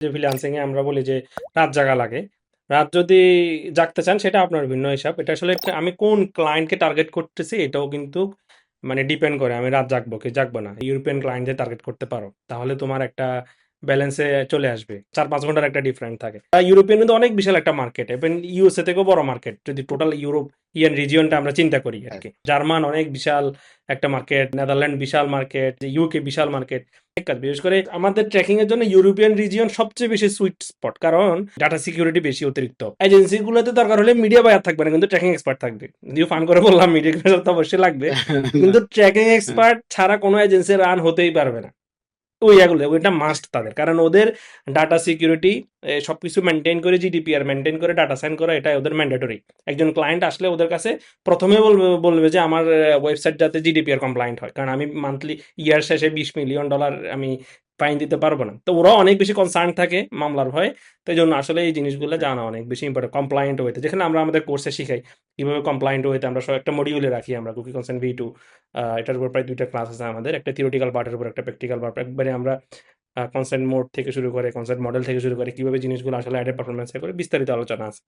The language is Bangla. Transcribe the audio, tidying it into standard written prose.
যে ফ্রিল্যান্সিং এ আমরা বলি যে রাত জাগা লাগে। রাত যদি জাগতে চান সেটা আপনার ভিন্ন হিসাব। এটা আসলে আমি কোন ক্লায়েন্টকে টার্গেট করতেছি এটাও কিন্তু মানে ডিপেন্ড করে আমি রাত জাগবো কি জাগবো না। ইউরোপিয়ান ক্লায়েন্টদের টার্গেট করতে পারো। তাহলে তোমার একটা ব্যালেন্সে চলে আসবে। ৪-৫ ঘন্টার একটা ডিফারেন্ট থাকে। ইউরোপিয়ান কিন্তু অনেক বিশাল একটা মার্কেট। ইভেন ইউএসএ থেকেও বড় মার্কেট। যদি টোটাল ইউরোপিয়ান রিজিয়নটা আমরা চিন্তা করি হ্যাঁ। আরকি। জার্মান অনেক বিশাল একটা মার্কেট, নেদারল্যান্ড বিশাল মার্কেট, ইউকে বিশাল মার্কেট। ঠিক কাজ বিশেষ করে আমাদের ট্র্যাকিং এর জন্য ইউরোপিয়ান রিজিয়ন সবচেয়ে বেশি সুইট স্পট কারণ ডাটা সিকিউরিটি বেশি অতিরিক্ত এজেন্সি গুলোতে দরকার হলে মিডিয়া বায়ার থাকবে না কিন্তু ট্র্যাকিং এক্সপার্ট থাকবে যদিও ফান করে বললাম মিডিয়া তো অবশ্যই লাগবে না। কিন্তু ট্র্যাকিং হ্যাঁ। এক্সপার্ট ছাড়া কোনো এজেন্সি রান হতেই পারবে না ওইটা মাস্ট তাদের কারণ ওদের ডাটা সিকিউরিটি সবকিছু মেনটেন করে জিডিপিআর মেনটেন করে ডাটা সাইন করা এটা ওদের ম্যান্ডেটরি একজন ক্লায়েন্ট আসলে ওদের কাছে প্রথমে বলবে যে আমার ওয়েবসাইট যাতে জিডিপিআর কমপ্লায়েন্ট হয় কারণ আমি মান্থলি ইয়ার শেষে $20 মিলিয়ন আমি ফাইন দিতে পারবো না তো ওরা অনেক বেশি কনসার্ন থাকে মামলার ভয়ে তো এই জন্য আসলে এই জিনিসগুলো হ্যাঁ। জানা অনেক বেশি ইম্পর্টেন্ট কমপ্লায়েন্ট হইতে যেখানে আমরা আমাদের কোর্সে শিখাই কিভাবে কমপ্লায়েন্ট হইতে আমরা সব একটা মডিউলে রাখি আমরা কুকি কনসেন্ট V2 এটার উপর প্রায় 2টা ক্লাস আছে আমাদের একটা থিওরিটিক্যাল পার্টের উপর একটা প্র্যাকটিক্যাল পার্ট একবারে আমরা কনসেন্ট মোড থেকে শুরু করে কনসেন্ট মডেল থেকে শুরু করে কিভাবে জিনিসগুলো আসলে অ্যাডের পারফরমেন্স করে বিস্তারিত আলোচনা আছে